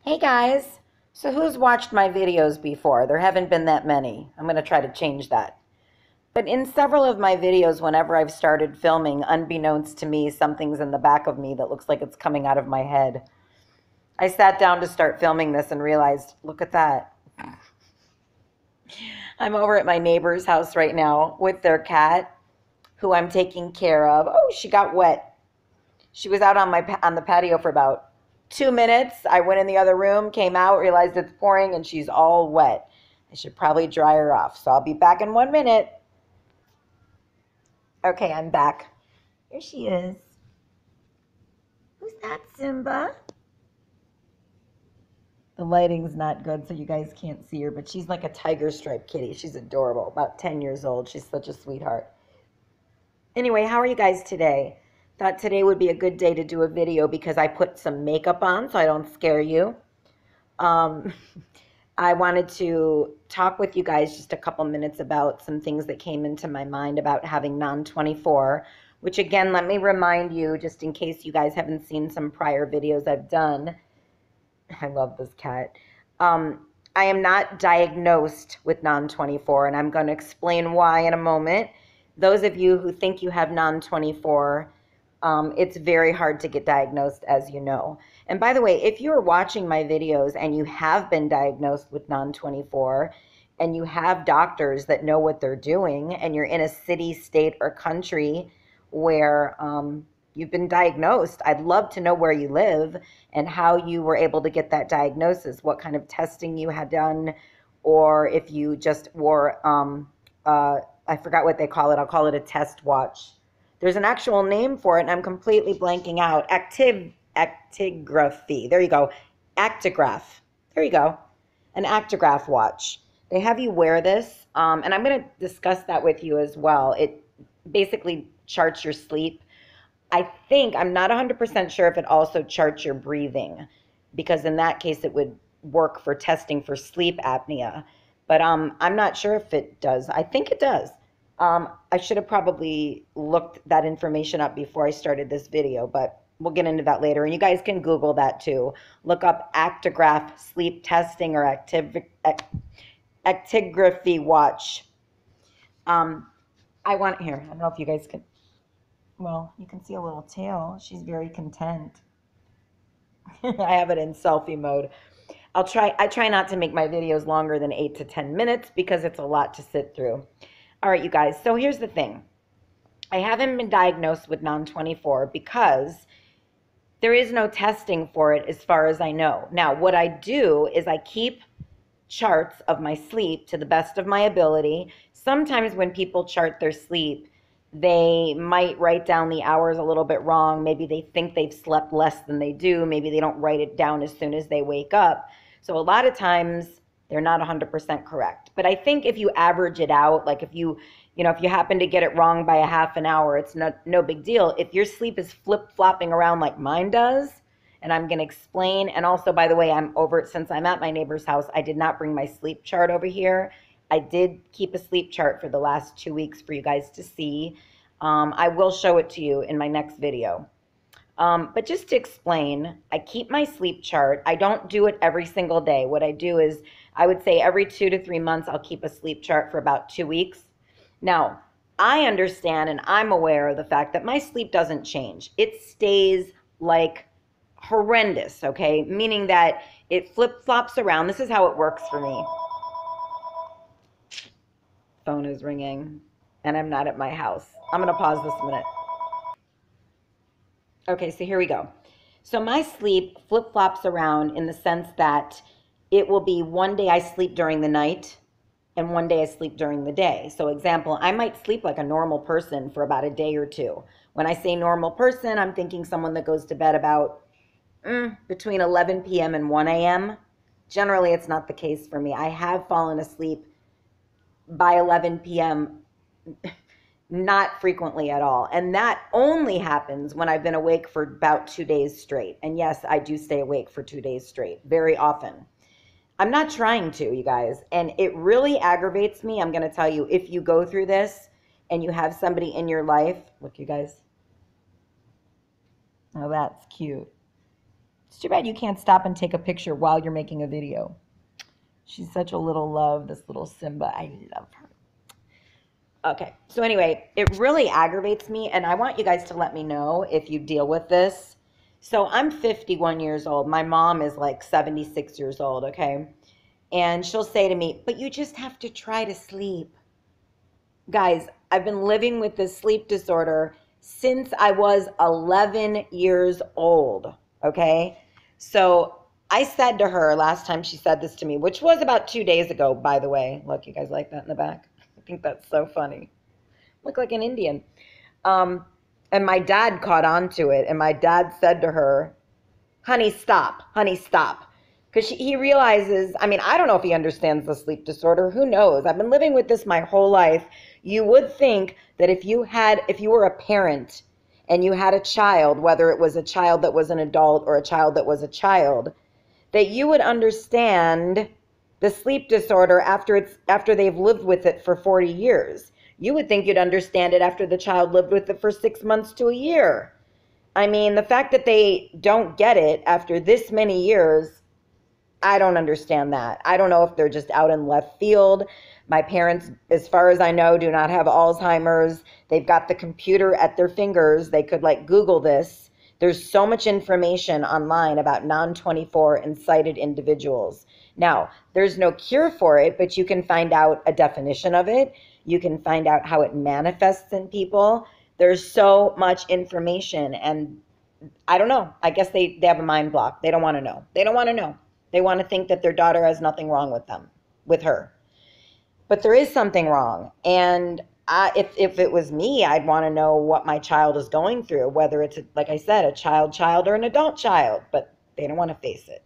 Hey guys, so who's watched my videos before? There haven't been that many. I'm going to try to change that. But in several of my videos, whenever I've started filming, unbeknownst to me, something's in the back of me that looks like it's coming out of my head. I sat down to start filming this and realized, look at that. I'm over at my neighbor's house right now with their cat, who I'm taking care of. Oh, she got wet. She was out on the patio for about 2 minutes. I went in the other room, came out, realized it's pouring, and she's all wet. I should probably dry her off. So I'll be back in 1 minute. Okay, I'm back. Here she is. Who's that, Simba? The lighting's not good, so you guys can't see her, but she's like a tiger striped kitty. She's adorable, about 10 years old. She's such a sweetheart. Anyway, how are you guys today? Thought today would be a good day to do a video because I put some makeup on so I don't scare you. Um, I wanted to talk with you guys just a couple minutes about some things that came into my mind about having non-24, which again, let me remind you, just in case you guys haven't seen some prior videos I've done. I love this cat. I am not diagnosed with non-24, and I'm going to explain why in a moment. Those of you who think you have non-24, it's very hard to get diagnosed, as you know. And by the way, if you're watching my videos and you have been diagnosed with non-24 and you have doctors that know what they're doing and you're in a city, state, or country where you've been diagnosed, I'd love to know where you live and how you were able to get that diagnosis, what kind of testing you had done, or if you just wore, I forgot what they call it. I'll call it a test watch. There's an actual name for it, and I'm completely blanking out. Actigraphy. There you go. Actigraph. There you go. An actigraph watch. They have you wear this, and I'm going to discuss that with you as well. It basically charts your sleep. I'm not 100% sure if it also charts your breathing, because in that case it would work for testing for sleep apnea. But I'm not sure if it does. I think it does. I should have probably looked that information up before I started this video, but we'll get into that later. And you guys can Google that too. Look up Actigraph sleep testing or actigraphy watch. I want here. I don't know if you guys can. Well, you can see a little tail. She's very content. I have it in selfie mode. I try not to make my videos longer than 8 to 10 minutes because it's a lot to sit through. All right, you guys, so here's the thing. I haven't been diagnosed with non-24 because there is no testing for it as far as I know. Now, what I do is I keep charts of my sleep to the best of my ability. Sometimes when people chart their sleep, they might write down the hours a little bit wrong. Maybe they think they've slept less than they do. Maybe they don't write it down as soon as they wake up. So a lot of times they're not 100% correct. But I think if you average it out, like if you happen to get it wrong by a half an hour, it's no big deal. If your sleep is flip-flopping around like mine does, and I'm going to explain, and also, by the way, since I'm at my neighbor's house, I did not bring my sleep chart over here. I did keep a sleep chart for the last 2 weeks for you guys to see. I will show it to you in my next video. But just to explain, I keep my sleep chart. I don't do it every single day. What I do is, I would say every 2 to 3 months, I'll keep a sleep chart for about 2 weeks. Now, I understand and I'm aware of the fact that my sleep doesn't change. It stays like horrendous, okay? Meaning that it flip-flops around. This is how it works for me. Phone is ringing and I'm not at my house. I'm going to pause this a minute. Okay, so here we go. So my sleep flip-flops around in the sense that it will be one day I sleep during the night and one day I sleep during the day. So example, I might sleep like a normal person for about a day or two. When I say normal person, I'm thinking someone that goes to bed about between 11 p.m. and 1 a.m. Generally, it's not the case for me. I have fallen asleep by 11 p.m. not frequently at all. And that only happens when I've been awake for about 2 days straight. And yes, I do stay awake for 2 days straight, very often. I'm not trying to, you guys. And it really aggravates me. I'm going to tell you, if you go through this and you have somebody in your life, look, you guys. Oh, that's cute. It's too bad you can't stop and take a picture while you're making a video. She's such a little love, this little Simba. I love her. Okay, so anyway, it really aggravates me, and I want you guys to let me know if you deal with this. So I'm 51 years old. My mom is like 76 years old, okay? And she'll say to me, but you just have to try to sleep. Guys, I've been living with this sleep disorder since I was 11 years old, okay? So I said to her last time she said this to me, which was about 2 days ago, by the way. Look, you guys like that in the back? I think that's so funny. Look like an Indian. And my dad caught on to it, and my dad said to her, honey, stop. Honey, stop. Because he realizes, I mean, I don't know if he understands the sleep disorder. Who knows? I've been living with this my whole life. You would think that if you were a parent and you had a child, whether it was a child that was an adult or a child that was a child, that you would understand the sleep disorder after they've lived with it for 40 years. You would think you'd understand it after the child lived with it for 6 months to a year. I mean, the fact that they don't get it after this many years, I don't understand that. I don't know if they're just out in left field. My parents, as far as I know, do not have Alzheimer's. They've got the computer at their fingers. They could like Google this. There's so much information online about non-24 and sighted individuals. Now, there's no cure for it, but you can find out a definition of it. You can find out how it manifests in people. There's so much information, and I don't know. I guess they have a mind block. They don't want to know. They don't want to know. They want to think that their daughter has nothing wrong with them, with her. But there is something wrong. And if it was me, I'd want to know what my child is going through, whether it's, like I said, a child or an adult child. But they don't want to face it.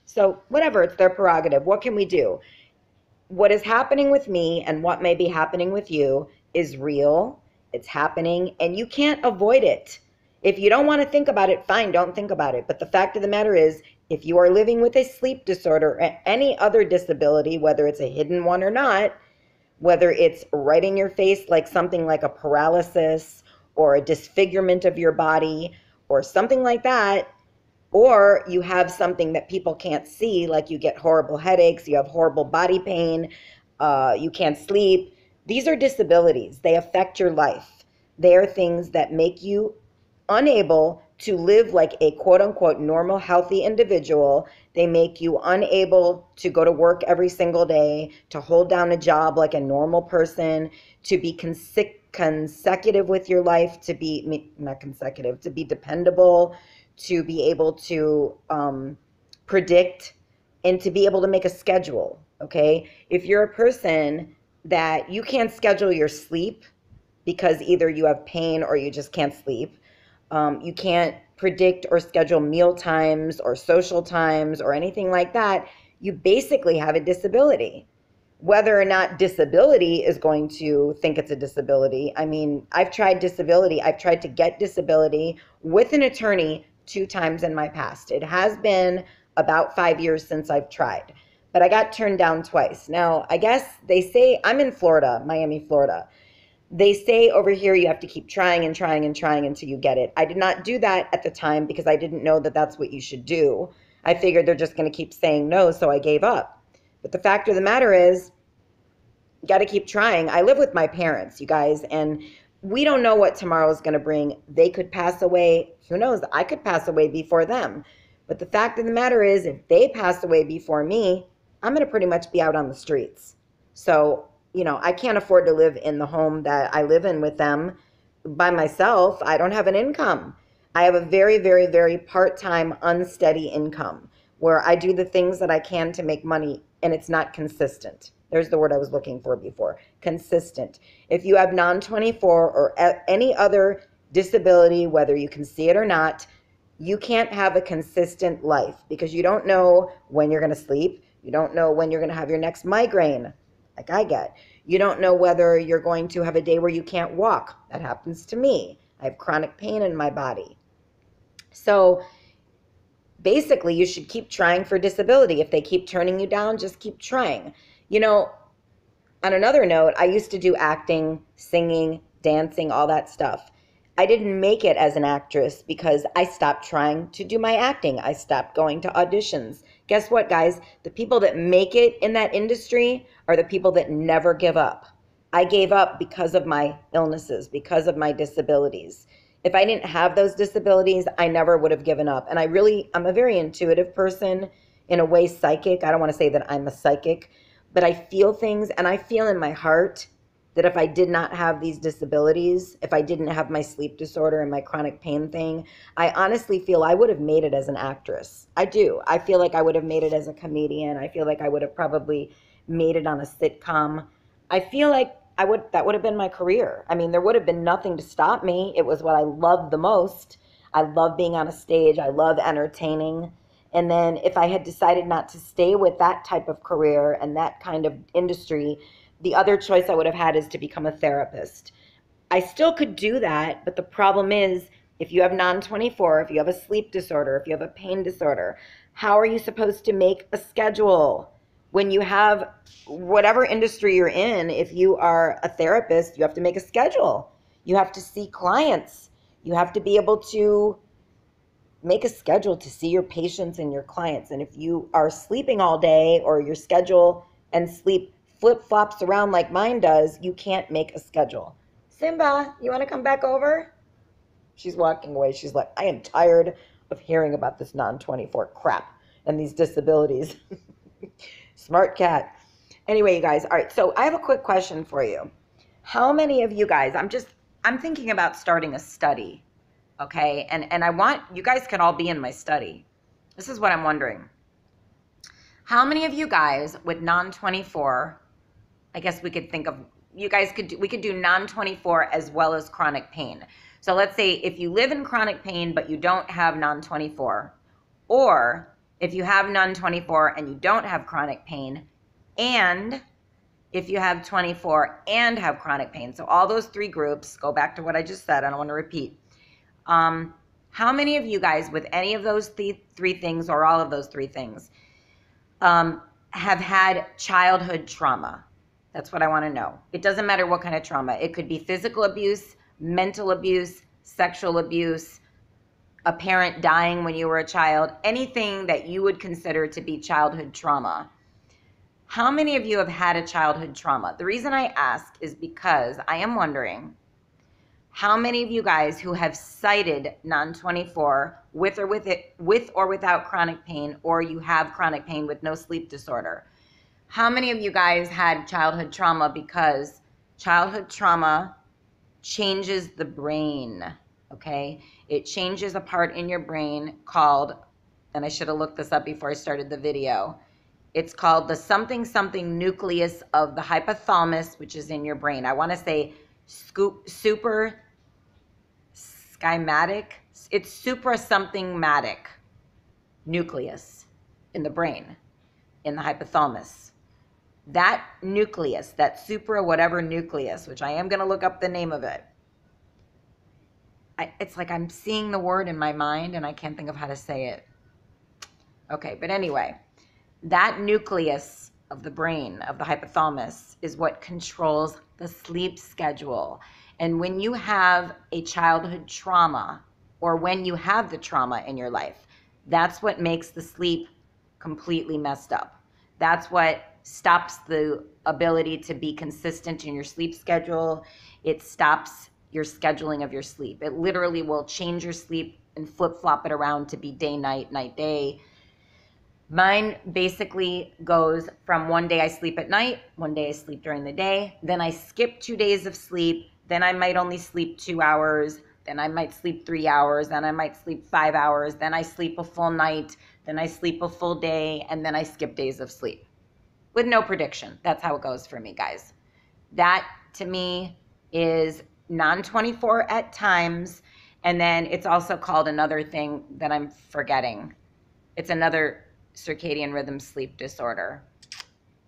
So whatever, it's their prerogative. What can we do? What is happening with me and what may be happening with you is real. It's happening, and you can't avoid it. If you don't want to think about it, fine, don't think about it. But the fact of the matter is, if you are living with a sleep disorder or any other disability, whether it's a hidden one or not, whether it's right in your face, like something like a paralysis or a disfigurement of your body or something like that, or you have something that people can't see, like you get horrible headaches, you have horrible body pain, you can't sleep. These are disabilities. They affect your life. They are things that make you unable to live like a quote unquote normal, healthy individual. They make you unable to go to work every single day, to hold down a job like a normal person, to be consecutive with your life, to be, not consecutive, to be dependable, to be able to predict, and to be able to make a schedule, okay? If you're a person that you can't schedule your sleep because either you have pain or you just can't sleep, you can't predict or schedule meal times or social times or anything like that, you basically have a disability. Whether or not disability is going to think it's a disability, I mean, I've tried disability. I've tried to get disability with an attorney 2 times in my past. It has been about 5 years since I've tried, but I got turned down twice. Now, I guess they say, I'm in Florida, Miami, Florida. They say over here you have to keep trying and trying and trying until you get it. I did not do that at the time because I didn't know that that's what you should do. I figured they're just going to keep saying no, so I gave up. But the fact of the matter is, you got to keep trying. I live with my parents, you guys, and we don't know what tomorrow is going to bring. They could pass away. Who knows? I could pass away before them. But the fact of the matter is, if they pass away before me, I'm going to pretty much be out on the streets. So, you know, I can't afford to live in the home that I live in with them by myself. I don't have an income. I have a very, very, very part-time, unsteady income where I do the things that I can to make money, and it's not consistent. There's the word I was looking for before, consistent. If you have non-24 or any other disability, whether you can see it or not, you can't have a consistent life because you don't know when you're going to sleep. You don't know when you're going to have your next migraine, like I get. You don't know whether you're going to have a day where you can't walk. That happens to me. I have chronic pain in my body. So basically, you should keep trying for disability. If they keep turning you down, just keep trying. You know, on another note, I used to do acting, singing, dancing, all that stuff. I didn't make it as an actress because I stopped trying to do my acting. I stopped going to auditions. Guess what, guys? The people that make it in that industry are the people that never give up. I gave up because of my illnesses, because of my disabilities. If I didn't have those disabilities, I never would have given up. And I'm a very intuitive person, in a way psychic. I don't want to say that I'm a psychic, but I feel things, and I feel in my heart that if I did not have these disabilities, if I didn't have my sleep disorder and my chronic pain thing, I honestly feel I would have made it as an actress. I do. I feel like I would have made it as a comedian. I feel like I would have probably made it on a sitcom. I feel like that would have been my career. I mean, there would have been nothing to stop me. It was what I loved the most. I love being on a stage. I love entertaining. And then if I had decided not to stay with that type of career and that kind of industry, the other choice I would have had is to become a therapist. I still could do that, but the problem is, if you have non-24, if you have a sleep disorder, if you have a pain disorder, how are you supposed to make a schedule? When you have whatever industry you're in, if you are a therapist, you have to make a schedule. You have to see clients. You have to be able to make a schedule to see your patients and your clients. And if you are sleeping all day, or your schedule and sleep flip-flops around like mine does, you can't make a schedule. Simba, you want to come back over? She's walking away. She's like, I am tired of hearing about this non-24 crap and these disabilities. Smart cat. Anyway, you guys, all right, so I have a quick question for you. How many of you guys, I'm thinking about starting a study, okay? And I want, you guys can all be in my study. This is what I'm wondering. How many of you guys with non-24, I guess we could think of, we could do non-24 as well as chronic pain. So let's say if you live in chronic pain, but you don't have non-24, or if you have non-24 and you don't have chronic pain, and if you have 24 and have chronic pain. So all those three groups, go back to what I just said. I don't want to repeat. How many of you guys with any of those three things, or all of those three things, have had childhood trauma? That's what I want to know. It doesn't matter what kind of trauma. It could be physical abuse, mental abuse, sexual abuse, a parent dying when you were a child, anything that you would consider to be childhood trauma. How many of you have had a childhood trauma? The reason I ask is because I am wondering how many of you guys who have cited non-24 with or without chronic pain, or you have chronic pain with no sleep disorder, how many of you guys had childhood trauma? Because childhood trauma changes the brain, okay? It changes a part in your brain called, and I should have looked this up before I started the video, it's called the something nucleus of the hypothalamus, which is in your brain. I want to say super schematic. It's supra something matic nucleus in the brain, in the hypothalamus. That nucleus, that supra whatever nucleus, which I am going to look up the name of it. It's like I'm seeing the word in my mind and I can't think of how to say it. Okay, but anyway, that nucleus of the brain, of the hypothalamus, is what controls the sleep schedule. And when you have a childhood trauma, or when you have the trauma in your life, that's what makes the sleep completely messed up. That's what stops the ability to be consistent in your sleep schedule. It stops your scheduling of your sleep. It literally will change your sleep and flip-flop it around to be day, night, night, day. Mine basically goes from one day I sleep at night, one day I sleep during the day, then I skip 2 days of sleep, then I might only sleep 2 hours, then I might sleep 3 hours, then I might sleep 5 hours, then I sleep a full night, then I sleep a full day, and then I skip days of sleep. With no prediction. That's how it goes for me, guys. That, to me, is non-24 at times, and then it's also called another thing that I'm forgetting. It's another circadian rhythm sleep disorder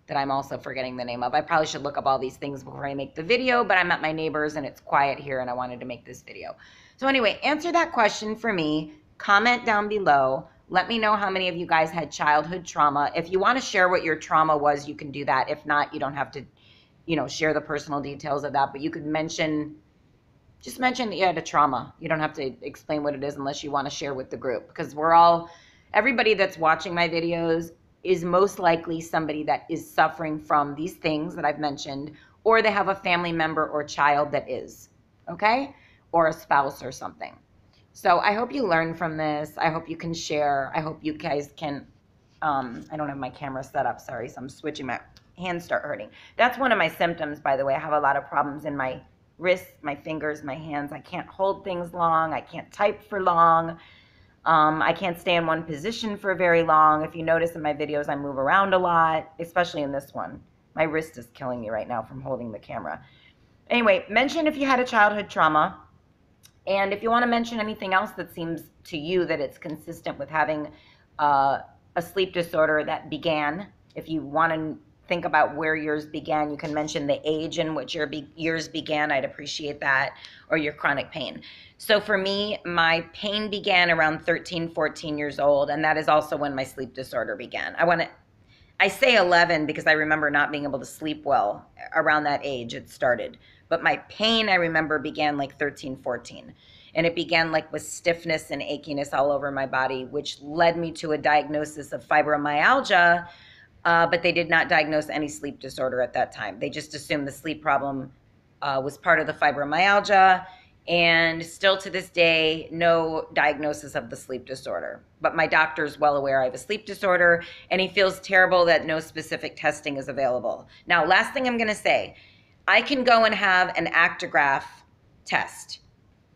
that I'm also forgetting the name of. I probably should look up all these things before I make the video, but I'm at my neighbor's and it's quiet here and I wanted to make this video. So anyway, answer that question for me. Comment down below. Let me know how many of you guys had childhood trauma. If you want to share what your trauma was, you can do that. If not, you don't have to, share the personal details of that, but you could mention Just mention that you had a trauma. You don't have to explain what it is unless you want to share with the group, because everybody that's watching my videos is most likely somebody that is suffering from these things that I've mentioned, or they have a family member or child that is, okay? Or a spouse or something. So I hope you learn from this. I hope you can share. I hope you guys can, I don't have my camera set up, sorry, so I'm switching. My hands start hurting. That's one of my symptoms, by the way. I have a lot of problems in my wrists, my fingers, my hands. I can't hold things long. I can't type for long. I can't stay in one position for very long. If you notice in my videos, I move around a lot, especially in this one. My wrist is killing me right now from holding the camera. Anyway, mention if you had a childhood trauma. And if you want to mention anything else that seems to you that it's consistent with having a sleep disorder that began, if you want to think about where yours began, you can mention the age in which yours began. I'd appreciate that, or your chronic pain. So for me, my pain began around 13, 14 years old, and that is also when my sleep disorder began. I say 11 because I remember not being able to sleep well around that age it started. But my pain, I remember, began like 13, 14. And it began like with stiffness and achiness all over my body, which led me to a diagnosis of fibromyalgia, but they did not diagnose any sleep disorder at that time. They just assumed the sleep problem was part of the fibromyalgia, and still to this day, no diagnosis of the sleep disorder. But my doctor is well aware I have a sleep disorder, and he feels terrible that no specific testing is available. Now, last thing I'm going to say, I can go and have an Actigraph test.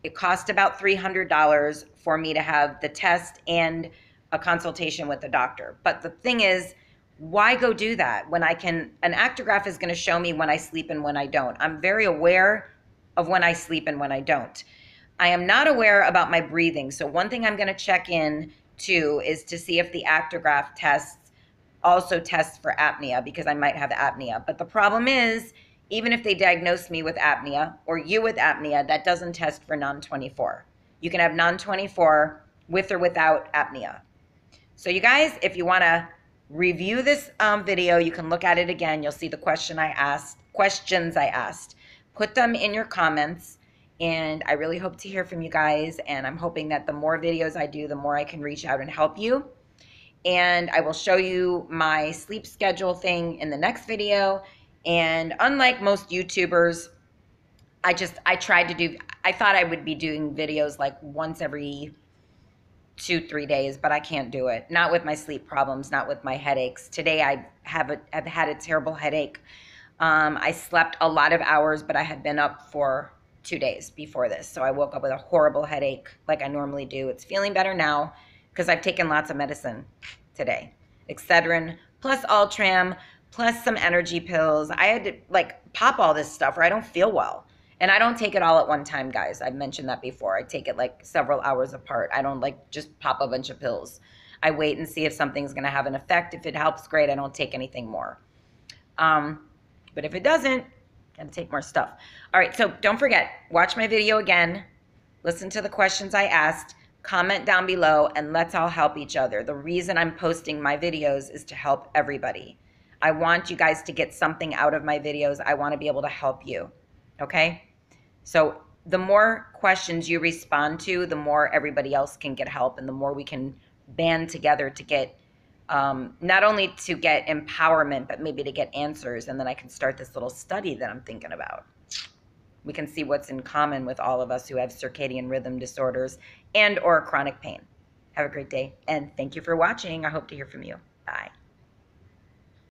It cost about $300 for me to have the test and a consultation with the doctor. But the thing is, why go do that when an Actigraph is going to show me when I sleep and when I don't. I'm very aware of when I sleep and when I don't. I am not aware about my breathing. So one thing I'm going to check in to is to see if the Actigraph tests also tests for apnea, because I might have apnea. But the problem is, even if they diagnose me with apnea or you with apnea, that doesn't test for non-24. You can have non-24 with or without apnea. So you guys, if you want to review this video, you can look at it again. You'll see the questions I asked. Put them in your comments, and I really hope to hear from you guys. And I'm hoping that the more videos I do, the more I can reach out and help you. And I will show you my sleep schedule thing in the next video. And unlike most YouTubers, I thought I would be doing videos like once every 2-3 days, but I can't do it. Not with my sleep problems, not with my headaches. Today I've had a terrible headache. I slept a lot of hours, but I had been up for 2 days before this. So I woke up with a horrible headache like I normally do. It's feeling better now because I've taken lots of medicine today. Excedrin plus Ultram plus some energy pills. I had to like pop all this stuff or I don't feel well. And I don't take it all at one time, guys. I've mentioned that before. I take it like several hours apart. I don't like just pop a bunch of pills. I wait and see if something's going to have an effect. If it helps, great. I don't take anything more. But if it doesn't, gotta take more stuff. All right, so don't forget, watch my video again, listen to the questions I asked, comment down below, and let's all help each other. The reason I'm posting my videos is to help everybody. I want you guys to get something out of my videos. I want to be able to help you, okay? So the more questions you respond to, the more everybody else can get help, and the more we can band together to get not only to get empowerment, but maybe to get answers. And then I can start this little study that I'm thinking about. We can see what's in common with all of us who have circadian rhythm disorders and or chronic pain. Have a great day. And thank you for watching. I hope to hear from you. Bye.